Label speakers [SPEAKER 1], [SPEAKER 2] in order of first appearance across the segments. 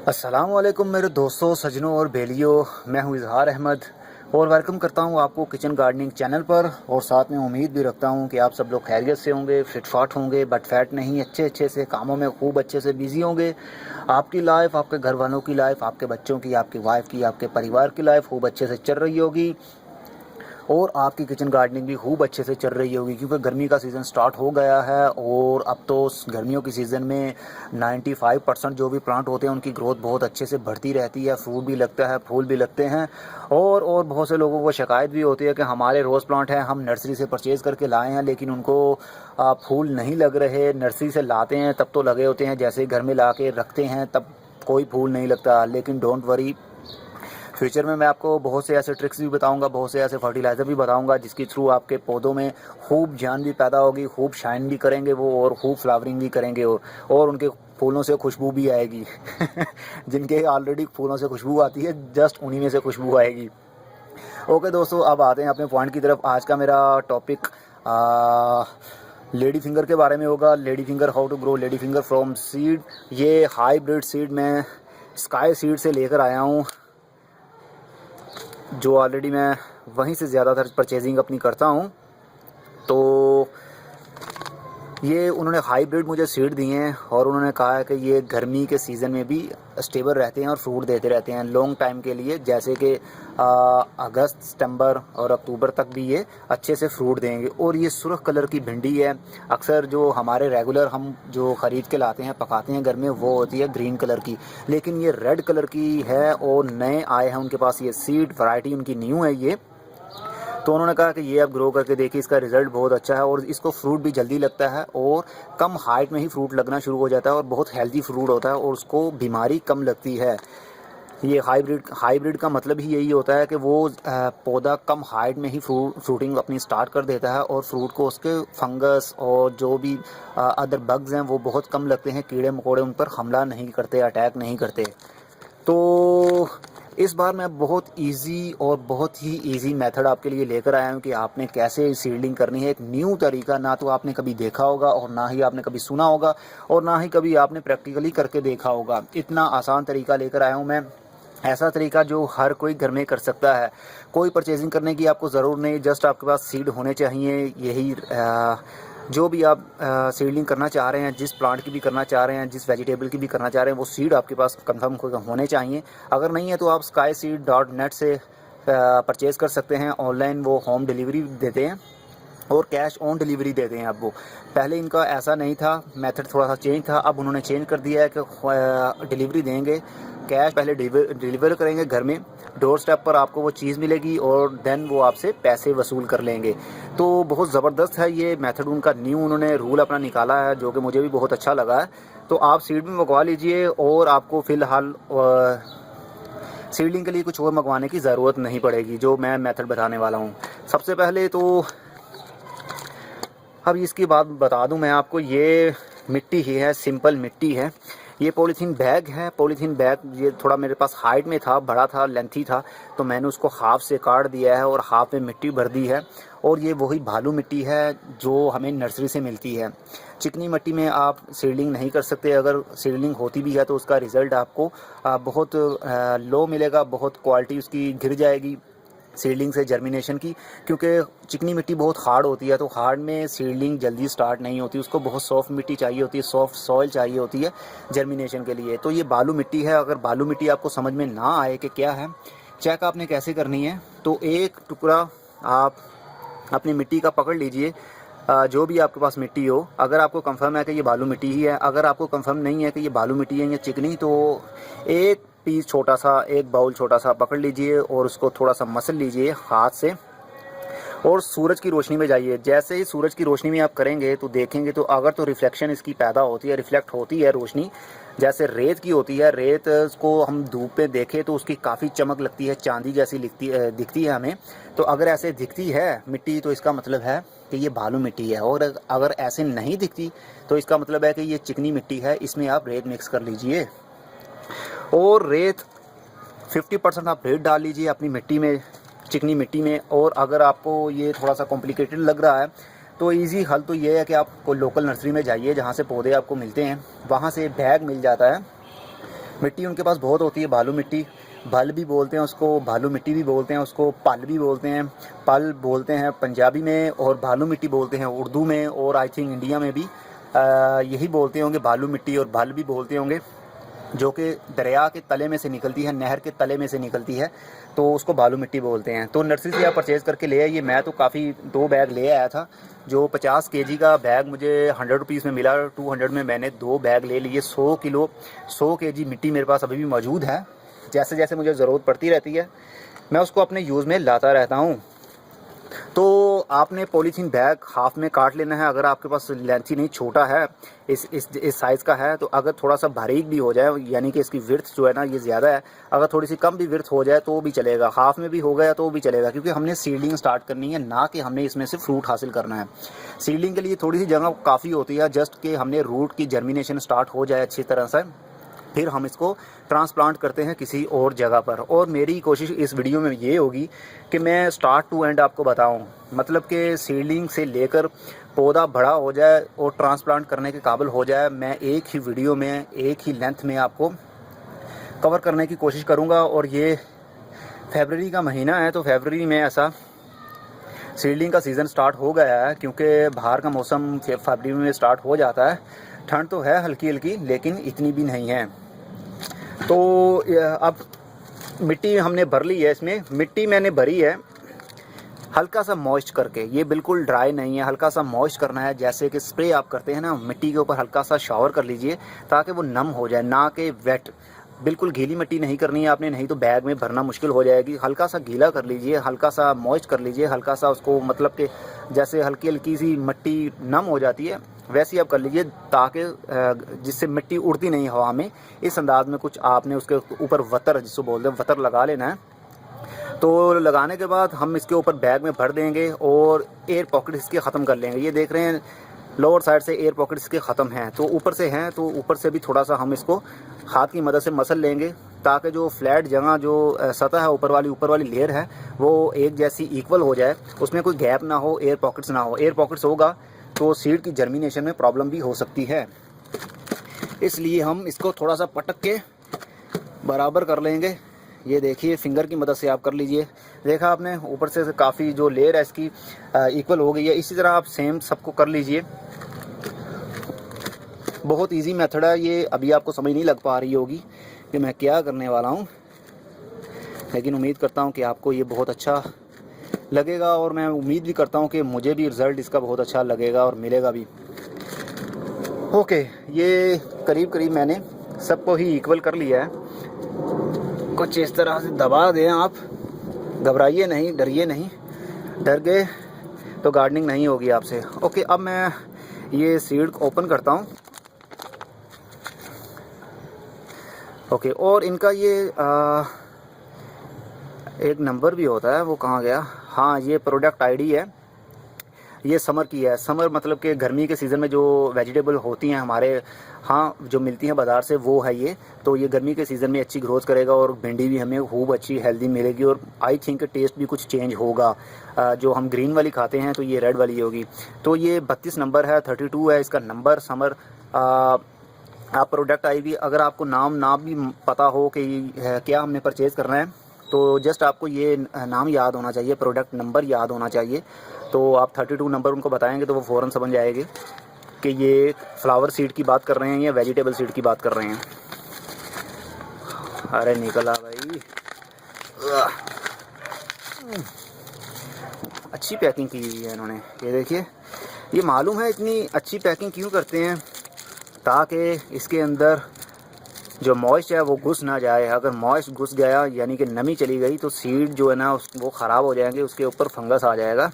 [SPEAKER 1] अस्सलाम वालेकुम मेरे दोस्तों, सजनों और बेलियों। मैं हूं इजहार अहमद और वेलकम करता हूं आपको किचन गार्डनिंग चैनल पर। और साथ में उम्मीद भी रखता हूं कि आप सब लोग खैरियत से होंगे, फिट फाट होंगे, बट फैट नहीं, अच्छे से कामों में खूब अच्छे से बिजी होंगे। आपकी लाइफ, आपके घर वालों की लाइफ, आपके बच्चों की, आपकी वाइफ की, आपके परिवार की लाइफ खूब अच्छे से चल रही होगी और आपकी किचन गार्डनिंग भी खूब अच्छे से चल रही होगी, क्योंकि गर्मी का सीज़न स्टार्ट हो गया है। और अब तो गर्मियों की सीज़न में 95% जो भी प्लांट होते हैं उनकी ग्रोथ बहुत अच्छे से बढ़ती रहती है, फ्रूट भी लगता है, फूल भी लगते हैं। और बहुत से लोगों को शिकायत भी होती है कि हमारे रोज़ प्लांट हैं, हम नर्सरी से परचेज़ करके लाए हैं लेकिन उनको फूल नहीं लग रहे। नर्सरी से लाते हैं तब तो लगे होते हैं, जैसे घर में ला के रखते हैं तब कोई फूल नहीं लगता। लेकिन डोंट वरी, फ्यूचर में मैं आपको बहुत से ऐसे ट्रिक्स भी बताऊंगा, बहुत से ऐसे फर्टिलाइज़र भी बताऊंगा जिसके थ्रू आपके पौधों में खूब जान भी पैदा होगी, खूब शाइन भी करेंगे वो और खूब फ्लावरिंग भी करेंगे और उनके फूलों से खुशबू भी आएगी। जिनके ऑलरेडी फूलों से खुशबू आती है, जस्ट उन्हीं में से खुशबू आएगी। ओके दोस्तों, अब आते हैं अपने पॉइंट की तरफ। आज का मेरा टॉपिक लेडी फिंगर के बारे में होगा। Lady finger, how to grow lady finger from seed. ये हाईब्रिड सीड मैं स्काई सीड से लेकर आया हूँ, जो ऑलरेडी मैं वहीं से ज़्यादातर परचेजिंग अपनी करता हूँ। तो ये उन्होंने हाइब्रिड मुझे सीड दिए हैं और उन्होंने कहा है कि ये गर्मी के सीज़न में भी स्टेबल रहते हैं और फ्रूट देते रहते हैं लॉन्ग टाइम के लिए, जैसे कि अगस्त, सितंबर और अक्टूबर तक भी ये अच्छे से फ्रूट देंगे। और ये सुर्ख कलर की भिंडी है। अक्सर जो हमारे रेगुलर हम जो ख़रीद के लाते हैं, पकाते हैं घर में, वो होती है ग्रीन कलर की, लेकिन ये रेड कलर की है और नए आए हैं उनके पास। ये सीड वैरायटी उनकी न्यू है ये। तो उन्होंने कहा कि ये आप ग्रो करके देखिए, इसका रिज़ल्ट बहुत अच्छा है और इसको फ्रूट भी जल्दी लगता है और कम हाइट में ही फ्रूट लगना शुरू हो जाता है और बहुत हेल्दी फ्रूट होता है और उसको बीमारी कम लगती है। ये हाइब्रिड का मतलब ही यही होता है कि वो पौधा कम हाइट में ही फ्रूटिंग अपनी स्टार्ट कर देता है और फ्रूट को उसके फंगस और जो भी अदर बग्स हैं वो बहुत कम लगते हैं। कीड़े मकोड़े उन पर हमला नहीं करते, अटैक नहीं करते। तो इस बार मैं बहुत इजी और बहुत ही इजी मेथड आपके लिए लेकर आया हूँ कि आपने कैसे सीडलिंग करनी है। एक न्यू तरीका, ना तो आपने कभी देखा होगा और ना ही आपने कभी सुना होगा और ना ही कभी आपने प्रैक्टिकली करके देखा होगा। इतना आसान तरीका लेकर आया हूँ मैं, ऐसा तरीका जो हर कोई घर में कर सकता है। कोई परचेजिंग करने की आपको ज़रूर नहीं, जस्ट आपके पास सीड होने चाहिए। यही जो भी आप सीडलिंग करना चाह रहे हैं, जिस प्लांट की भी करना चाह रहे हैं, जिस वेजिटेबल की भी करना चाह रहे हैं, वो सीड आपके पास कंफर्म होने चाहिए। अगर नहीं है तो आप skyseed.net से परचेज़ कर सकते हैं। ऑनलाइन वो होम डिलीवरी देते हैं और कैश ऑन डिलीवरी देते हैं आपको। पहले इनका ऐसा नहीं था, मेथड थोड़ा सा चेंज था। अब उन्होंने चेंज कर दिया है कि डिलीवरी देंगे, कैश पहले डिलीवर करेंगे घर में, डोर स्टेप पर आपको वो चीज़ मिलेगी और देन वो आपसे पैसे वसूल कर लेंगे। तो बहुत ज़बरदस्त है ये मेथड उनका, न्यू उन्होंने रूल अपना निकाला है, जो कि मुझे भी बहुत अच्छा लगा है। तो आप सीड भी मंगवा लीजिए और आपको फ़िलहाल सीडलिंग के लिए कुछ और मंगवाने की ज़रूरत नहीं पड़ेगी, जो मैं मेथड बताने वाला हूँ। सबसे पहले तो अब इसकी बात बता दूं मैं आपको, ये मिट्टी ही है, सिंपल मिट्टी है। ये पॉलीथीन बैग है। पॉलीथीन बैग ये थोड़ा मेरे पास हाइट में था, बड़ा था, लेंथी था, तो मैंने उसको हाफ से काट दिया है और हाफ में मिट्टी भर दी है। और ये वही भालू मिट्टी है जो हमें नर्सरी से मिलती है। चिकनी मिट्टी में आप सीडलिंग नहीं कर सकते। अगर सीडलिंग होती भी है तो उसका रिज़ल्ट आपको बहुत लो मिलेगा, बहुत क्वालिटी उसकी गिर जाएगी सीडलिंग से जर्मिनेशन की, क्योंकि चिकनी मिट्टी बहुत हार्ड होती है। तो हार्ड में सीडलिंग जल्दी स्टार्ट नहीं होती, उसको बहुत सॉफ्ट मिट्टी चाहिए होती है, सॉफ्ट सॉइल चाहिए होती है जर्मिनेशन के लिए। तो ये बालू मिट्टी है। अगर बालू मिट्टी आपको समझ में ना आए कि क्या है, चेक आपने कैसे करनी है, तो एक टुकड़ा आप अपनी मिट्टी का पकड़ लीजिए, जो भी आपके पास मिट्टी हो। अगर आपको कंफर्म है कि ये बालू मिट्टी ही है, अगर आपको कंफर्म नहीं है कि ये बालू मिट्टी है या चिकनी, तो एक पीस छोटा सा, एक बाउल छोटा सा पकड़ लीजिए और उसको थोड़ा सा मसल लीजिए हाथ से और सूरज की रोशनी में जाइए। जैसे ही सूरज की रोशनी में आप करेंगे तो देखेंगे, तो अगर तो रिफ्लेक्शन इसकी पैदा होती है, रिफ्लेक्ट होती है रोशनी, जैसे रेत की होती है। रेत को हम धूप पे देखें तो उसकी काफ़ी चमक लगती है, चांदी जैसी दिखती है हमें। तो अगर ऐसे दिखती है मिट्टी तो इसका मतलब है कि ये बालू मिट्टी है। और अगर ऐसे नहीं दिखती तो इसका मतलब है कि ये चिकनी मिट्टी है। इसमें आप रेत मिक्स कर लीजिए और रेत 50% आप रेत डाल लीजिए अपनी मिट्टी में, चिकनी मिट्टी में। और अगर आपको ये थोड़ा सा कॉम्प्लिकेटेड लग रहा है तो इजी हल तो ये है कि आप कोई लोकल नर्सरी में जाइए जहाँ से पौधे आपको मिलते हैं, वहाँ से बैग मिल जाता है मिट्टी उनके पास बहुत होती है, भालू मिट्टी, भल भी बोलते हैं उसको, भालू मिट्टी भी बोलते हैं उसको, पल भी बोलते हैं, पल बोलते हैं पंजाबी में, और भालू मिट्टी बोलते हैं उर्दू में, और आई थिंक इंडिया में भी यही बोलते होंगे, भालू मिट्टी और भल भी बोलते होंगे, जो कि दरिया के तले में से निकलती है, नहर के तले में से निकलती है, तो उसको भालू मिट्टी बोलते हैं। तो नर्सरी से आप परचेज़ करके ले आइए। मैं तो काफ़ी 2 बैग ले आया था, जो 50 केजी का बैग मुझे 100 रुपीज़ में मिला, 200 में मैंने 2 बैग ले लिए। 100 केजी मिट्टी मेरे पास अभी भी मौजूद है, जैसे जैसे मुझे ज़रूरत पड़ती रहती है मैं उसको अपने यूज़ में लाता रहता हूँ। तो आपने पॉलीथीन बैग हाफ में काट लेना है, अगर आपके पास लेंथी नहीं, छोटा है, इस साइज़ का है, तो अगर थोड़ा सा बारीक भी हो जाए, यानी कि इसकी विड्थ जो है ना ये ज़्यादा है, अगर थोड़ी सी कम भी विड्थ हो जाए तो भी चलेगा, हाफ में भी हो गया तो भी चलेगा, क्योंकि हमने सीडलिंग स्टार्ट करनी है, ना कि हमने इसमें से फ्रूट हासिल करना है। सीडलिंग के लिए थोड़ी सी जगह काफ़ी होती है, जस्ट कि हमने रूट की जर्मिनेशन स्टार्ट हो जाए अच्छी तरह से, फिर हम इसको ट्रांसप्लांट करते हैं किसी और जगह पर। और मेरी कोशिश इस वीडियो में ये होगी कि मैं स्टार्ट टू एंड आपको बताऊं, मतलब कि सीडलिंग से लेकर पौधा बड़ा हो जाए और ट्रांसप्लांट करने के काबिल हो जाए, मैं एक ही वीडियो में, एक ही लेंथ में आपको कवर करने की कोशिश करूंगा। और ये फरवरी का महीना है, तो फरवरी में ऐसा सीडलिंग का सीज़न स्टार्ट हो गया है, क्योंकि बाहर का मौसम फरवरी में स्टार्ट हो जाता है। ठंड तो है हल्की हल्की, लेकिन इतनी भी नहीं है। तो अब मिट्टी हमने भर ली है, इसमें मिट्टी मैंने भरी है हल्का सा मॉइस्ट करके, ये बिल्कुल ड्राई नहीं है, हल्का सा मॉइस्ट करना है, जैसे कि स्प्रे आप करते हैं ना मिट्टी के ऊपर, हल्का सा शावर कर लीजिए ताकि वो नम हो जाए, ना कि वेट। बिल्कुल गीली मिट्टी नहीं करनी है आपने, नहीं तो बैग में भरना मुश्किल हो जाएगी। हल्का सा गीला कर लीजिए, हल्का सा मॉइस्ट कर लीजिए, हल्का सा उसको, मतलब कि जैसे हल्की हल्की सी मिट्टी नम हो जाती है वैसे आप कर लीजिए, ताकि जिससे मिट्टी उड़ती नहीं हवा में। इस अंदाज में कुछ आपने उसके ऊपर वतर, जिसको बोलते हैं वतर, लगा लेना है। तो लगाने के बाद हम इसके ऊपर बैग में भर देंगे और एयर पॉकेट इसके ख़त्म कर लेंगे। ये देख रहे हैं लोअर साइड से एयर पॉकेट इसके ख़त्म हैं, तो ऊपर से हैं, तो ऊपर से भी थोड़ा सा हम इसको हाथ की मदद से मसल लेंगे, ताकि जो फ्लैट जगह, जो सतह है ऊपर वाली लेयर है, वो एक जैसी इक्वल हो जाए, उसमें कोई गैप ना हो, एयर पॉकेट्स ना हो। एयर पॉकेट्स होगा तो सीड की जर्मिनेशन में प्रॉब्लम भी हो सकती है, इसलिए हम इसको थोड़ा सा पटक के बराबर कर लेंगे। ये देखिए फिंगर की मदद से आप कर लीजिए। देखा आपने ऊपर से काफ़ी जो लेयर है इसकी इक्वल हो गई है। इसी तरह आप सेम सबको कर लीजिए। बहुत इजी मेथड है ये, अभी आपको समझ नहीं लग पा रही होगी कि मैं क्या करने वाला हूँ, लेकिन उम्मीद करता हूँ कि आपको ये बहुत अच्छा लगेगा, और मैं उम्मीद भी करता हूँ कि मुझे भी रिज़ल्ट इसका बहुत अच्छा लगेगा और मिलेगा भी। ओके, ये करीब करीब मैंने सबको ही इक्वल कर लिया है। कुछ इस तरह से दबा दें आप, घबराइए नहीं, डरिए नहीं, डर गए तो गार्डनिंग नहीं होगी आपसे। ओके, अब मैं ये सीड ओपन करता हूँ। ओके, और इनका ये एक नंबर भी होता है, वो कहाँ गया? हाँ, ये प्रोडक्ट आईडी है, ये समर की है। समर मतलब कि गर्मी के सीज़न में जो वेजिटेबल होती हैं हमारे, हाँ, जो मिलती हैं बाज़ार से, वो है ये। तो ये गर्मी के सीज़न में अच्छी ग्रोथ करेगा और भिंडी भी हमें खूब अच्छी हेल्दी मिलेगी, और आई थिंक टेस्ट भी कुछ चेंज होगा। जो हम ग्रीन वाली खाते हैं तो ये रेड वाली होगी। तो ये 32 नंबर है, 32 है इसका नंबर, समर। आप प्रोडक्ट आईडी, अगर आपको नाम भी पता हो कि क्या हमने परचेज़ करना है, तो जस्ट आपको ये नाम याद होना चाहिए, प्रोडक्ट नंबर याद होना चाहिए। तो आप 32 नंबर उनको बताएंगे तो वो फ़ौरन समझ जाएंगे कि ये फ्लावर सीड की बात कर रहे हैं या वेजिटेबल सीड की बात कर रहे हैं। अरे निकला भाई, अच्छी पैकिंग की हुई है इन्होंने। ये देखिए, ये मालूम है इतनी अच्छी पैकिंग क्यों करते हैं, ताकि इसके अंदर जो मॉइस्ट है वो घुस ना जाए। अगर मॉइस्ट घुस गया, यानी कि नमी चली गई, तो सीड जो है ना वो ख़राब हो जाएंगे, उसके ऊपर फंगस आ जाएगा,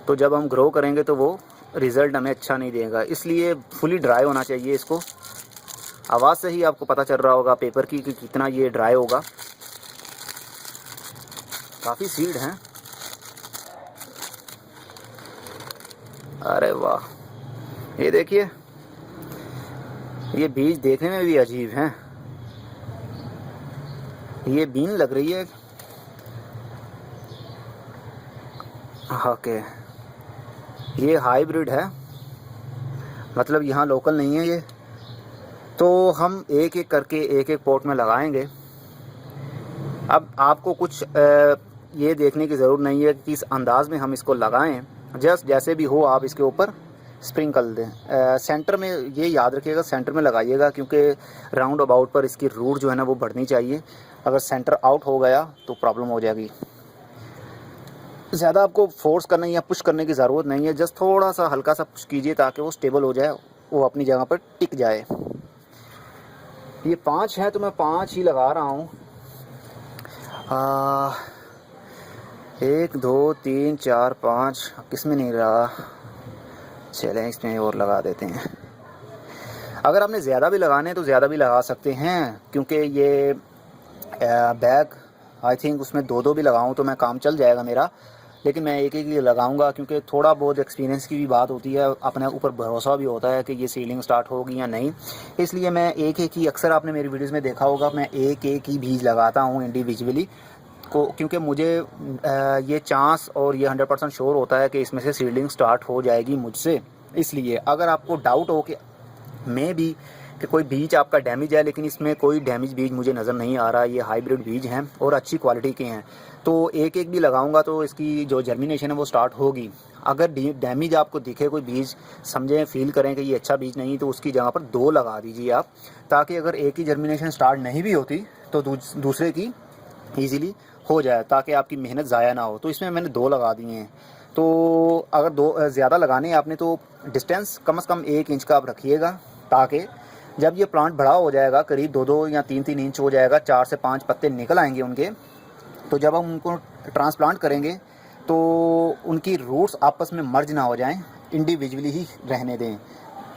[SPEAKER 1] तो जब हम ग्रो करेंगे तो वो रिज़ल्ट हमें अच्छा नहीं देगा। इसलिए फुली ड्राई होना चाहिए इसको। आवाज़ से ही आपको पता चल रहा होगा पेपर की कि कितना ये ड्राई होगा। काफ़ी सीड हैं। अरे वाह, ये देखिए, ये बीज देखने में भी अजीब हैं। ये बीन लग रही है। ओके, ये हाइब्रिड है, मतलब यहाँ लोकल नहीं है ये। तो हम एक एक करके एक एक पॉट में लगाएंगे। अब आपको कुछ ये देखने की ज़रूरत नहीं है कि किस अंदाज़ में हम इसको लगाएं, जस्ट जैसे भी हो आप इसके ऊपर स्प्रिंकल दें। सेंटर में ये याद रखिएगा, सेंटर में लगाइएगा, क्योंकि राउंड अबाउट पर इसकी रूट जो है ना वो बढ़नी चाहिए। अगर सेंटर आउट हो गया तो प्रॉब्लम हो जाएगी। ज़्यादा आपको फोर्स करने या पुश करने की ज़रूरत नहीं है, जस्ट थोड़ा सा हल्का सा पुश कीजिए ताकि वो स्टेबल हो जाए, वो अपनी जगह पर टिक जाए। ये 5 है तो मैं 5 ही लगा रहा हूँ। 1 2 3 4 5 किसमें नहीं रहा, चलें इसमें और लगा देते हैं। अगर आपने ज़्यादा भी लगाने हैं तो ज़्यादा भी लगा सकते हैं, क्योंकि ये बैग आई थिंक उसमें 2 भी लगाऊं तो मैं काम चल जाएगा मेरा, लेकिन मैं एक एक ही लगाऊंगा, क्योंकि थोड़ा बहुत एक्सपीरियंस की भी बात होती है, अपने ऊपर भरोसा भी होता है कि ये सीलिंग स्टार्ट होगी या नहीं। इसलिए मैं एक एक ही, अक्सर आपने मेरी वीडियोज़ में देखा होगा, मैं एक एक ही बीज लगाता हूँ इंडिविजुअली को, क्योंकि मुझे ये चांस और ये 100% श्योर होता है कि इसमें से सीडलिंग स्टार्ट हो जाएगी मुझसे। इसलिए अगर आपको डाउट हो कि मैं भी कि कोई बीज आपका डैमेज है, लेकिन इसमें कोई डैमेज बीज मुझे नज़र नहीं आ रहा, ये हाइब्रिड बीज हैं और अच्छी क्वालिटी के हैं, तो एक एक भी लगाऊंगा तो इसकी जो जर्मिनेशन है वो स्टार्ट होगी। अगर डैमेज आपको दिखे कोई बीज, समझें फील करें कि ये अच्छा बीज नहीं, तो उसकी जगह पर 2 लगा दीजिए आप, ताकि अगर एक ही जर्मिनेशन स्टार्ट नहीं भी होती तो दूसरे की ईज़िली हो जाए, ताकि आपकी मेहनत ज़ाया ना हो। तो इसमें मैंने 2 लगा दिए हैं। तो अगर 2 ज़्यादा लगाने हैं आपने तो डिस्टेंस कम से कम 1 इंच का आप रखिएगा, ताकि जब ये प्लांट बड़ा हो जाएगा, करीब 2-2 या 3-3 इंच हो जाएगा, 4 से 5 पत्ते निकल आएंगे उनके, तो जब हम उनको ट्रांसप्लांट करेंगे तो उनकी रूट्स आपस में मर्ज ना हो जाएं, इंडिविजुअली ही रहने दें,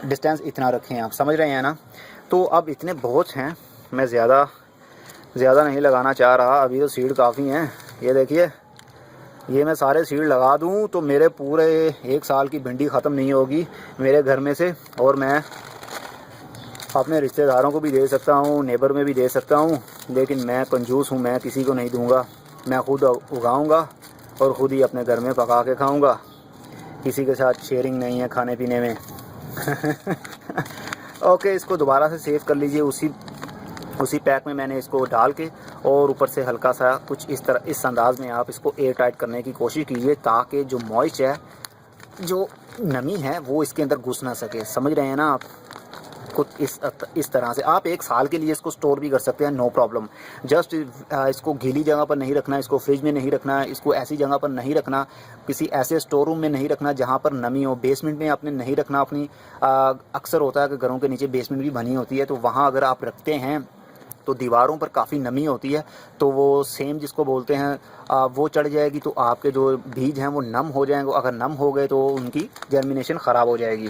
[SPEAKER 1] डिस्टेंस इतना रखें, आप समझ रहे हैं ना। तो अब इतने बहुत हैं, मैं ज़्यादा नहीं लगाना चाह रहा, अभी तो सीड काफ़ी हैं। ये देखिए, ये मैं सारे सीड लगा दूं तो मेरे पूरे 1 साल की भिंडी ख़त्म नहीं होगी मेरे घर में से, और मैं अपने रिश्तेदारों को भी दे सकता हूँ, नेबर में भी दे सकता हूँ, लेकिन मैं कंजूस हूँ, मैं किसी को नहीं दूँगा। मैं खुद उगाऊँगा और ख़ुद ही अपने घर में पका के खाऊँगा, किसी के साथ शेयरिंग नहीं है खाने पीने में। ओके, इसको दोबारा से सेव कर लीजिए, उसी पैक में मैंने इसको डाल के, और ऊपर से हल्का सा कुछ इस तरह, इस अंदाज़ में आप इसको एयर टाइट करने की कोशिश कीजिए, ताकि जो मॉइस्चर है, जो नमी है, वो इसके अंदर घुस ना सके। समझ रहे हैं ना आप। कुछ इस तरह से आप 1 साल के लिए इसको स्टोर भी कर सकते हैं, नो प्रॉब्लम। जस्ट इसको गीली जगह पर नहीं रखना, इसको फ्रिज में नहीं रखना, इसको ऐसी जगह पर नहीं रखना, किसी ऐसे स्टोर रूम में नहीं रखना जहाँ पर नमी हो। बेसमेंट में आपने नहीं रखना अपनी, अक्सर होता है कि घरों के नीचे बेसमेंट भी बनी होती है, तो वहाँ अगर आप रखते हैं तो दीवारों पर काफ़ी नमी होती है, तो वो सेम जिसको बोलते हैं वो चढ़ जाएगी, तो आपके जो बीज हैं वो नम हो जाएंगे। अगर नम हो गए तो उनकी जर्मिनेशन ख़राब हो जाएगी।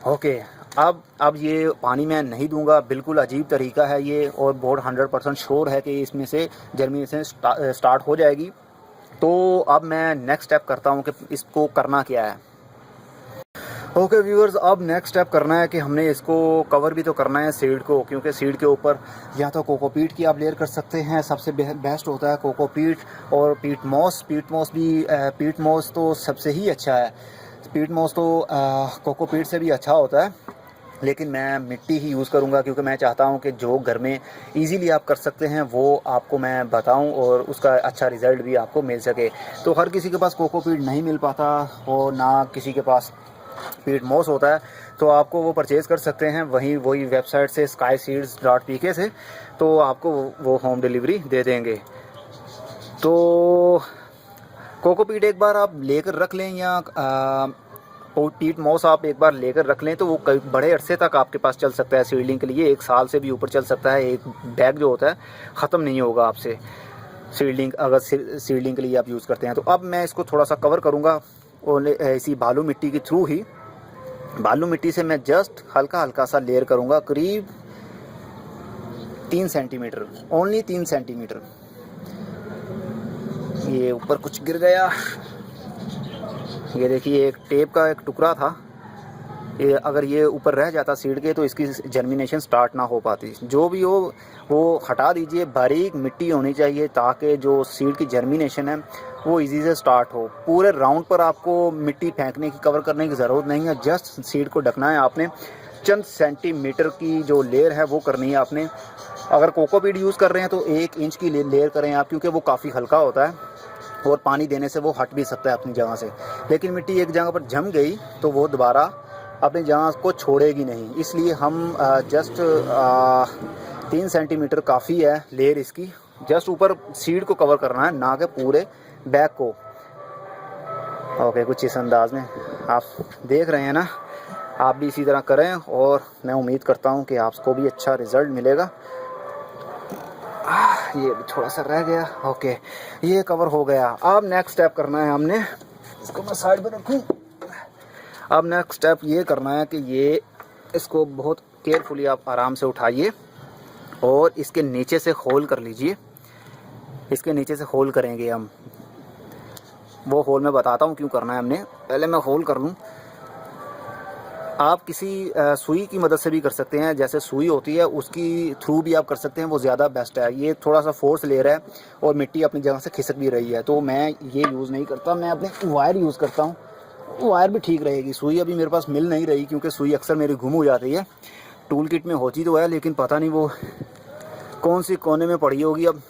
[SPEAKER 1] ओके, अब ये पानी मैं नहीं दूंगा, बिल्कुल अजीब तरीका है ये, और बहुत 100% श्योर है कि इसमें से जर्मिनेशन स्टार्ट हो जाएगी। तो अब मैं नेक्स्ट स्टेप करता हूँ कि इसको करना क्या है। ओके व्यूअर्स, अब नेक्स्ट स्टेप करना है कि हमने इसको कवर भी तो करना है सीड को, क्योंकि सीड के ऊपर या तो कोकोपीट की आप लेयर कर सकते हैं, सबसे बेस्ट होता है कोकोपीट, और पीट मॉस तो सबसे ही अच्छा है। पीट मॉस तो कोकोपीट से भी अच्छा होता है, लेकिन मैं मिट्टी ही यूज़ करूंगा, क्योंकि मैं चाहता हूं कि जो घर में इजीली आप कर सकते हैं वो आपको मैं बताऊं, और उसका अच्छा रिज़ल्ट भी आपको मिल सके। तो हर किसी के पास कोकोपीट नहीं मिल पाता, और ना किसी के पास पीट मॉस होता है, तो आपको वो परचेज़ कर सकते हैं वही वेबसाइट से, skyseeds.pk से, तो आपको वो होम डिलीवरी दे देंगे। तो कोकोपीट एक बार आप लेकर रख लें, या पीट मॉस आप एक बार लेकर रख लें, तो वो कई बड़े अरसे तक आपके पास चल सकता है सीडलिंग के लिए, 1 साल से भी ऊपर चल सकता है। एक बैग जो होता है ख़त्म नहीं होगा आपसे सीडलिंग, अगर सीडलिंग के लिए आप यूज़ करते हैं। तो अब मैं इसको थोड़ा सा कवर करूँगा, और इसी बालू मिट्टी के थ्रू ही, बालू मिट्टी से मैं जस्ट हल्का सा लेयर करूँगा, करीब 3 सेंटीमीटर, ओनली 3 सेंटीमीटर। ये ऊपर कुछ गिर गया, ये देखिए एक टेप का एक टुकड़ा था, ये अगर ये ऊपर रह जाता सीड के तो इसकी जर्मिनेशन स्टार्ट ना हो पाती। जो भी हो वो हटा दीजिए, बारीक मिट्टी होनी चाहिए, ताकि जो सीड की जर्मिनेशन है वो इजी से स्टार्ट हो। पूरे राउंड पर आपको मिट्टी फेंकने की, कवर करने की ज़रूरत नहीं है, जस्ट सीड को ढकना है आपने। चंद सेंटीमीटर की जो लेयर है वो करनी है आपने। अगर कोकोपीट यूज़ कर रहे हैं तो 1 इंच की लेयर करें आप, क्योंकि वो काफ़ी हल्का होता है और पानी देने से वो हट भी सकता है अपनी जगह से। लेकिन मिट्टी एक जगह पर जम गई तो वो दोबारा अपनी जगह को छोड़ेगी नहीं, इसलिए हम जस्ट 3 सेंटीमीटर काफ़ी है लेयर इसकी। जस्ट ऊपर सीड को कवर करना है, ना कि पूरे बैग को। ओके, कुछ इस अंदाज में आप देख रहे हैं ना, आप भी इसी तरह करें और मैं उम्मीद करता हूँ कि आपको भी अच्छा रिज़ल्ट मिलेगा। ये थोड़ा सा रह गया। ओके, ये कवर हो गया। अब नेक्स्ट स्टेप करना है हमने, इसको मैं साइड पे रखूँ। अब नेक्स्ट स्टेप ये करना है कि ये इसको बहुत केयरफुली आप आराम से उठाइए और इसके नीचे से होल कर लीजिए। इसके नीचे से होल करेंगे हम। वो होल मैं बताता हूँ क्यों करना है हमने। पहले मैं होल कर लूँ। आप किसी सुई की मदद से भी कर सकते हैं, जैसे सुई होती है उसकी थ्रू भी आप कर सकते हैं, वो ज़्यादा बेस्ट है। ये थोड़ा सा फोर्स ले रहा है और मिट्टी अपनी जगह से खिसक भी रही है, तो मैं ये यूज़ नहीं करता। मैं अपने वायर यूज़ करता हूँ, वायर भी ठीक रहेगी। सुई अभी मेरे पास मिल नहीं रही क्योंकि सुई अक्सर मेरी गुम हो जाती है। टूल किट में होती तो है लेकिन पता नहीं वो कौन सी कोने में पड़ी होगी अब।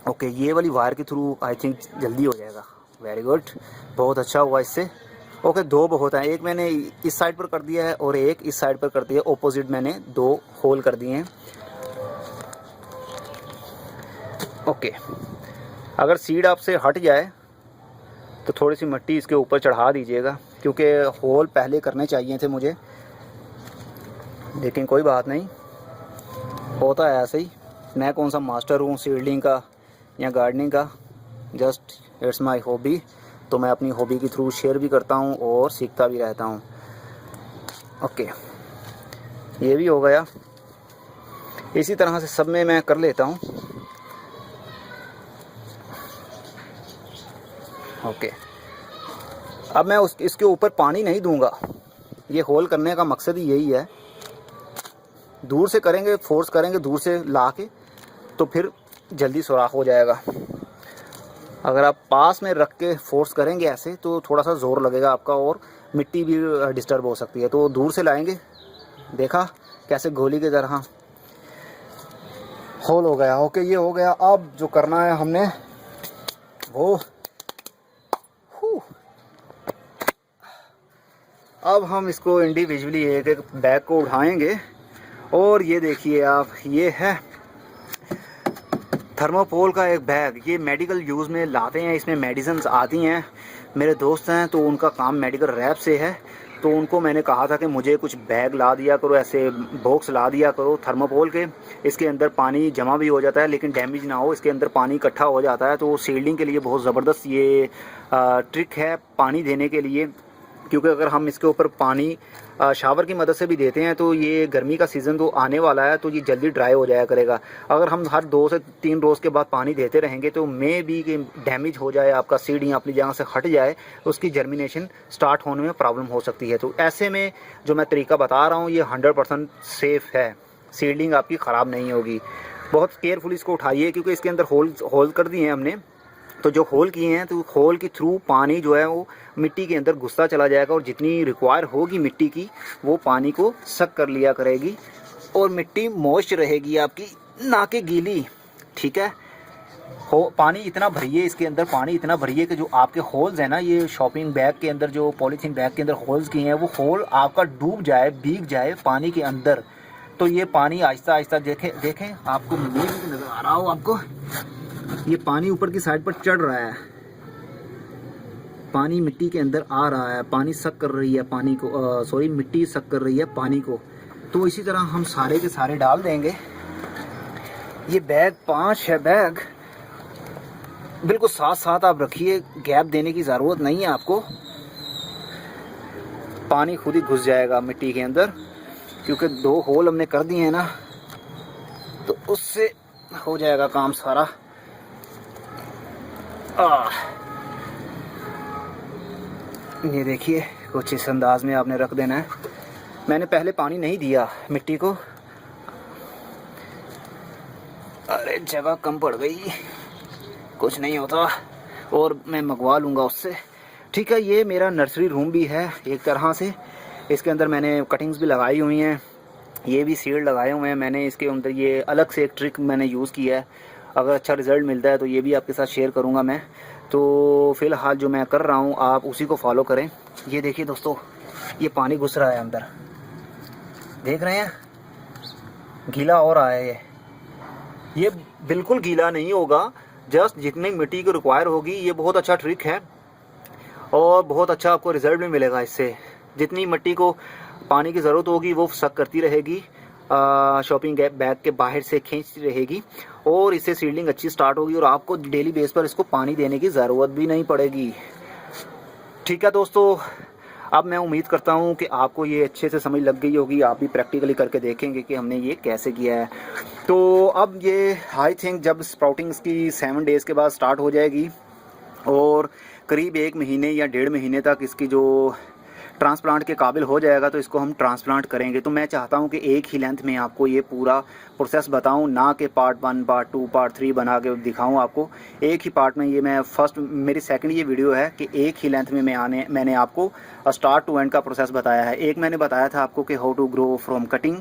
[SPEAKER 1] ओके, ये वाली वायर के थ्रू आई थिंक जल्दी हो जाएगा। वेरी गुड, बहुत अच्छा हुआ इससे। ओके, 2 बहुत हैं, एक मैंने इस साइड पर कर दिया है और एक इस साइड पर कर दिया। ऑपोजिट मैंने 2 होल कर दिए हैं। ओके, अगर सीड आपसे हट जाए तो थोड़ी सी मिट्टी इसके ऊपर चढ़ा दीजिएगा, क्योंकि होल पहले करने चाहिए थे मुझे, लेकिन कोई बात नहीं, होता है ऐसे ही। मैं कौन सा मास्टर हूँ सीडलिंग का या गार्डनिंग का, जस्ट इट्स माय हॉबी। तो मैं अपनी हॉबी के थ्रू शेयर भी करता हूँ और सीखता भी रहता हूँ। ओके, ये भी हो गया। इसी तरह से सब में मैं कर लेता हूँ। ओके, अब मैं इसके ऊपर पानी नहीं दूंगा। ये होल करने का मकसद ही यही है। दूर से करेंगे, फोर्स करेंगे दूर से ला के, तो फिर जल्दी सुराख हो जाएगा। अगर आप पास में रख के फोर्स करेंगे ऐसे तो थोड़ा सा ज़ोर लगेगा आपका और मिट्टी भी डिस्टर्ब हो सकती है। तो दूर से लाएंगे, देखा कैसे गोली की तरह होल हो गया। ओके, ये हो गया। अब जो करना है हमने वो अब हम इसको इंडिविजुअली एक एक बैग को उठाएंगे और ये देखिए आप, ये है थर्मोपोल का एक बैग। ये मेडिकल यूज़ में लाते हैं, इसमें मेडिसिन्स आती हैं। मेरे दोस्त हैं तो उनका काम मेडिकल रैप से है, तो उनको मैंने कहा था कि मुझे कुछ बैग ला दिया करो, ऐसे बॉक्स ला दिया करो थर्मोपोल के। इसके अंदर पानी जमा भी हो जाता है लेकिन डैमेज ना हो, इसके अंदर पानी इकट्ठा हो जाता है। तो सील्डिंग के लिए बहुत ज़बरदस्त ये ट्रिक है पानी देने के लिए, क्योंकि अगर हम इसके ऊपर पानी शावर की मदद से भी देते हैं तो ये गर्मी का सीज़न तो आने वाला है, तो ये जल्दी ड्राई हो जाया करेगा। अगर हम हर 2 से 3 रोज़ के बाद पानी देते रहेंगे तो मे भी कि डैमेज हो जाए, आपका सीड अपनी जगह से हट जाए, उसकी जर्मिनेशन स्टार्ट होने में प्रॉब्लम हो सकती है। तो ऐसे में जो मैं तरीका बता रहा हूँ ये 100% सेफ़ है, सीडलिंग आपकी ख़राब नहीं होगी। बहुत केयरफुल इसको उठाइए, क्योंकि इसके अंदर होल कर दिए हैं हमने। तो जो होल किए हैं तो होल के थ्रू पानी जो है वो मिट्टी के अंदर घुसता चला जाएगा और जितनी रिक्वायर होगी मिट्टी की वो पानी को सक कर लिया करेगी और मिट्टी मॉइस्ट रहेगी आपकी, ना कि गीली। ठीक है, पानी इतना भरिए, इसके अंदर पानी इतना भरिए कि जो आपके होल्स हैं ना, ये शॉपिंग बैग के अंदर जो पॉलीथीन बैग के अंदर होल्स किए हैं वो होल आपका डूब जाए, भीग जाए पानी के अंदर। तो ये पानी आहिस्ता आहिस्ता देखें आपको नज़र आ रहा हो आपको, ये पानी ऊपर की साइड पर चढ़ रहा है, पानी मिट्टी के अंदर आ रहा है, पानी सक कर रही है पानी को, मिट्टी सक कर रही है पानी को। तो इसी तरह हम सारे के सारे डाल देंगे। ये बैग 5 है बैग, बिल्कुल साथ साथ आप रखिए, गैप देने की ज़रूरत नहीं है आपको। पानी खुद ही घुस जाएगा मिट्टी के अंदर, क्योंकि 2 होल हमने कर दिए हैं ना, तो उससे हो जाएगा काम सारा। ये देखिए कुछ इस अंदाज में आपने रख देना है। मैंने पहले पानी नहीं दिया मिट्टी को, अरे जगह कम पड़ गई, कुछ नहीं होता और मैं मंगवा लूँगा उससे। ठीक है, ये मेरा नर्सरी रूम भी है एक तरह से, इसके अंदर मैंने कटिंग्स भी लगाई हुई हैं ये भी सीड लगाए हुए हैं मैंने, इसके अंदर ये अलग से एक ट्रिक मैंने यूज़ किया है। अगर अच्छा रिज़ल्ट मिलता है तो ये भी आपके साथ शेयर करूँगा मैं। तो फ़िलहाल जो मैं कर रहा हूँ आप उसी को फॉलो करें। ये देखिए दोस्तों, ये पानी घुस रहा है अंदर, देख रहे हैं, गीला हो रहा है ये बिल्कुल गीला नहीं होगा, जस्ट जितनी मिट्टी की रिक्वायर होगी। ये बहुत अच्छा ट्रिक है और बहुत अच्छा आपको रिज़ल्ट भी मिलेगा इससे। जितनी मिट्टी को पानी की ज़रूरत होगी वो सक करती रहेगी, शॉपिंग बैग के बाहर से खींचती रहेगी और इससे सीडलिंग अच्छी स्टार्ट होगी और आपको डेली बेस पर इसको पानी देने की ज़रूरत भी नहीं पड़ेगी। ठीक है दोस्तों, अब मैं उम्मीद करता हूँ कि आपको ये अच्छे से समझ लग गई होगी। आप भी प्रैक्टिकली करके देखेंगे कि हमने ये कैसे किया है। तो अब ये आई थिंक जब स्प्राउटिंग इसकी 7 डेज़ के बाद स्टार्ट हो जाएगी और करीब 1 महीने या 1.5 महीने तक इसकी जो ट्रांसप्लांट के काबिल हो जाएगा तो इसको हम ट्रांसप्लांट करेंगे। तो मैं चाहता हूं कि एक ही लेंथ में आपको ये पूरा प्रोसेस बताऊं, ना कि पार्ट 1, पार्ट 2, पार्ट 3 बना के दिखाऊं आपको। एक ही पार्ट में ये मैं मेरी सेकंड ये वीडियो है कि एक ही लेंथ में मैंने आपको स्टार्ट टू एंड का प्रोसेस बताया है। एक मैंने बताया था आपको कि how to grow from cutting.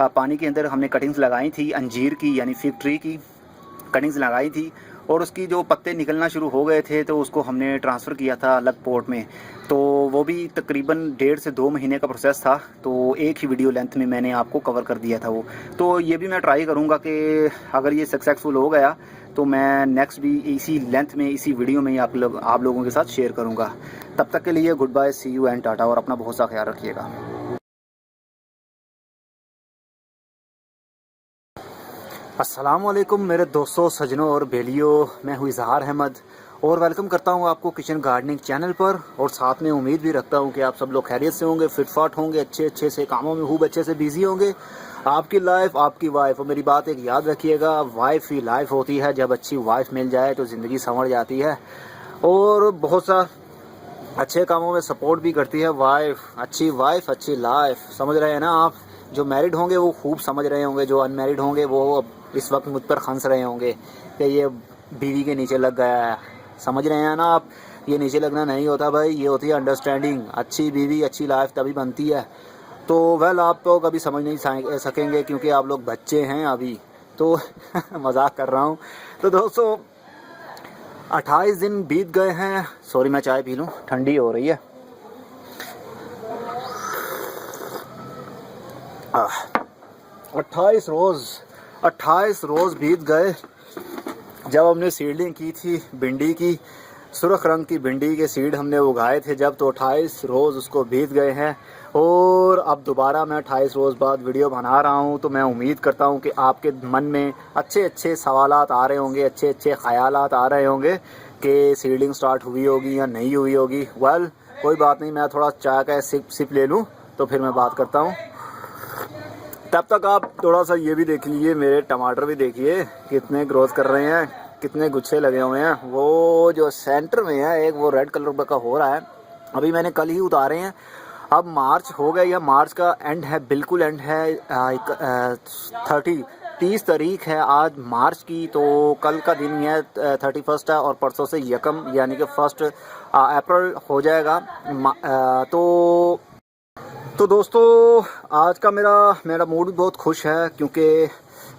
[SPEAKER 1] पानी के अंदर हमने कटिंग्स लगाई थी, अंजीर की यानी फिग ट्री की कटिंग्स लगाई थी और उसकी जो पत्ते निकलना शुरू हो गए थे तो उसको हमने ट्रांसफ़र किया था अलग पोर्ट में। तो वो भी तकरीबन 1.5 से 2 महीने का प्रोसेस था। तो एक ही वीडियो लेंथ में मैंने आपको कवर कर दिया था वो। तो ये भी मैं ट्राई करूँगा कि अगर ये सक्सेसफुल हो गया तो मैं नेक्स्ट भी इसी लेंथ में इसी वीडियो में ही आप लोगों के साथ शेयर करूँगा। तब तक के लिए goodbye, see you and tata, और अपना बहुत सा ख्याल रखिएगा। अस्सलामुअलैकुम मेरे दोस्तों, सजनों और बेलियों, मैं हूँ इजहार अहमद और वेलकम करता हूँ आपको किचन गार्डनिंग चैनल पर। और साथ में उम्मीद भी रखता हूँ कि आप सब लोग खैरियत से होंगे, फिटफाट होंगे, अच्छे से कामों में खूब अच्छे से बिजी होंगे। आपकी लाइफ आपकी वाइफ, और मेरी बात एक याद रखिएगा, वाइफ ही लाइफ होती है। जब अच्छी वाइफ मिल जाए तो ज़िंदगी संवर जाती है और बहुत सा अच्छे कामों में सपोर्ट भी करती है वाइफ। अच्छी लाइफ, समझ रहे हैं ना आप? जो मैरिड होंगे वो खूब समझ रहे होंगे, जो अनमैरिड होंगे वो इस वक्त मुझ पर हंस रहे होंगे कि ये बीवी के नीचे लग गया है। समझ रहे हैं ना आप? ये नीचे लगना नहीं होता भाई, ये होती है अंडरस्टैंडिंग। अच्छी बीवी अच्छी लाइफ तभी बनती है। तो वेल, आप तो कभी समझ नहीं सकेंगे क्योंकि आप लोग बच्चे हैं अभी, तो मजाक कर रहा हूँ। तो दोस्तों 28 दिन बीत गए हैं। सॉरी, मैं चाय पी लूँ, ठंडी हो रही है। 28 रोज़ बीत गए जब हमने सीडलिंग की थी भिंडी की, सुर्ख रंग की भिंडी के सीड हमने उगाए थे जब। तो 28 रोज़ उसको बीत गए हैं और अब दोबारा मैं 28 रोज़ बाद वीडियो बना रहा हूं। तो मैं उम्मीद करता हूं कि आपके मन में अच्छे सवालात आ रहे होंगे, अच्छे ख़यालात आ रहे होंगे कि सीडलिंग स्टार्ट हुई होगी या नहीं हुई होगी। वेल, कोई बात नहीं, मैं थोड़ा चाय का सिप ले लूँ तो फिर मैं बात करता हूँ। तब तक आप थोड़ा सा ये भी देख लीजिए, मेरे टमाटर भी देखिए कितने ग्रोथ कर रहे हैं, कितने गुच्छे लगे हुए हैं। वो जो सेंटर में है एक, वो रेड कलर का हो रहा है, अभी मैंने कल ही उतारे हैं। अब मार्च हो गया, या मार्च का एंड है, बिल्कुल एंड है। 30 तारीख है आज मार्च की। तो कल का दिन ही है 31 है और परसों से यकम यानी कि 1 अप्रैल हो जाएगा। तो दोस्तों आज का मेरा मूड भी बहुत खुश है क्योंकि